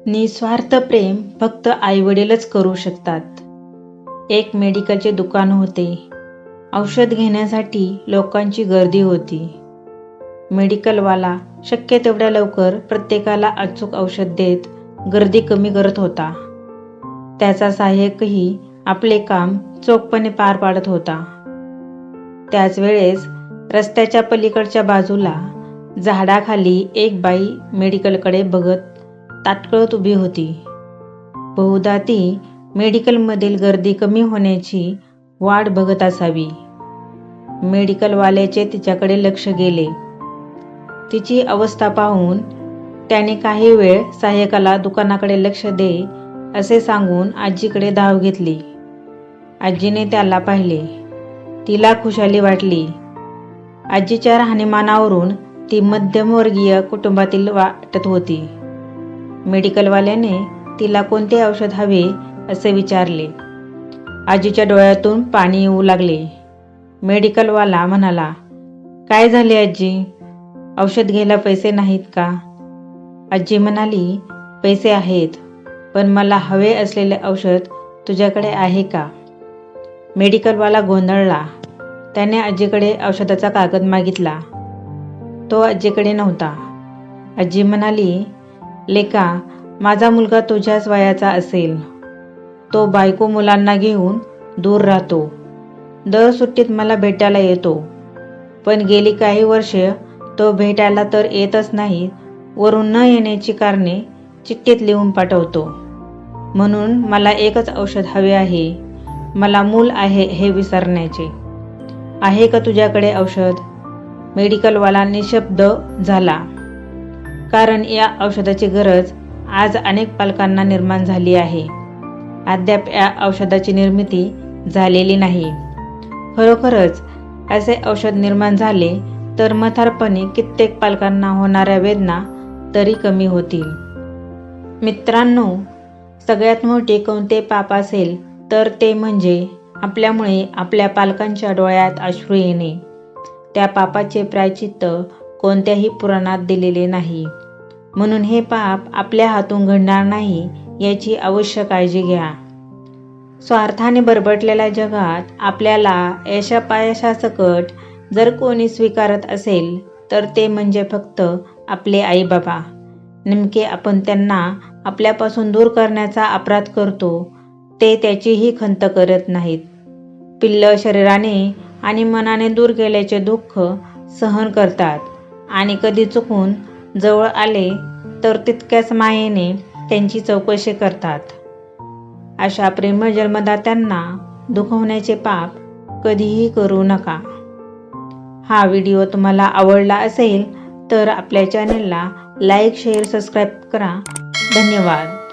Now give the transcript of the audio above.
निस्वार्थ प्रेम फक्त आईवडीलच करू शकतात. एक मेडिकलचे दुकान होते. औषध घेण्यासाठी लोकांची गर्दी होती. मेडिकलवाला शक्य तेवढ्या लवकर प्रत्येकाला अचूक औषध देत गर्दी कमी करत होता. त्याचा सहाय्यकही आपले काम चोखपणे पार पाडत होता. त्याच वेळेस रस्त्याच्या पलीकडच्या बाजूला झाडाखाली एक बाई मेडिकलकडे बघत ताटकळत उभी होती. बहुधा ती मेडिकलमधील गर्दी कमी होण्याची वाट बघत असावी. मेडिकलवाल्याचे तिच्याकडे लक्ष गेले. तिची अवस्था पाहून त्याने काही वेळ सहाय्यकाला दुकानाकडे लक्ष दे असे सांगून आजीकडे धाव घेतली. आजीने त्याला पाहिले. तिला खुशाली वाटली. आजीच्या राहणीमानावरून ती मध्यमवर्गीय कुटुंबातील वाटत होती. मेडिकलवाल्याने तिला कोणते औषध हवे असे विचारले. आजीच्या डोळ्यातून पाणी येऊ लागले. मेडिकलवाला म्हणाला, काय झाले आजी? औषध घ्यायला पैसे नाहीत का? आजी म्हणाली, पैसे आहेत, पण मला हवे असलेले औषध तुझ्याकडे आहे का? मेडिकलवाला गोंधळला. त्याने आजीकडे औषधाचा कागद मागितला. तो आजीकडे नव्हता. आजी म्हणाली, लेका, माझा मुलगा तुझ्याच वयाचा असेल. तो बायको मुलांना घेऊन दूर राहतो. दर सुट्टीत मला भेटायला येतो, पण गेली काही वर्षे तो भेटायला तर येतच नाही, वरून न येण्याची कारणे चिठ्ठीत लिहून पाठवतो. म्हणून मला एकच औषध हवे आहे. मला मूल आहे हे विसरण्याचे. आहे का तुझ्याकडे औषध? मेडिकलवाला निशब्द झाला. कारण या औषधाची गरज आज अनेक पालकांना निर्माण झाली आहे. अद्याप या औषधाची निर्मिती झालेली नाही. खरोखरच असे औषध निर्माण झाले तर म्हातारपणी कित्येक पालकांना होणाऱ्या वेदना तरी कमी होतील. मित्रांनो, सगळ्यात मोठे कोणते पाप असेल तर ते म्हणजे आपल्यामुळे आपल्या पालकांच्या डोळ्यात अश्रू येणे. त्या पापाचे प्रायश्चित्त कोणत्याही पुराणात दिलेले नाही. म्हणून हे पाप आपल्या हातून घडणार नाही याची अवश्य काळजी घ्या. स्वार्थाने बरबटलेल्या जगात आपल्याला यशापयशासकट जर कोणी स्वीकारत असेल तर ते म्हणजे फक्त आपले आई बाबा. नेमके आपण त्यांना आपल्यापासून दूर करण्याचा अपराध करतो ते त्याचीही खंत करत नाहीत. पिल्लं शरीराने आणि मनाने दूर गेल्याचे दुःख सहन करतात आणि कधी चुकून जवळ आले तर तितक्याच मायेने त्यांची चौकशी करतात. अशा प्रेमळ जन्मदात्यांना दुखवण्याचे पाप कधीही करू नका. हा व्हिडिओ तुम्हाला आवडला असेल तर आपल्या चॅनलला लाईक, शेअर, सबस्क्राईब करा. धन्यवाद.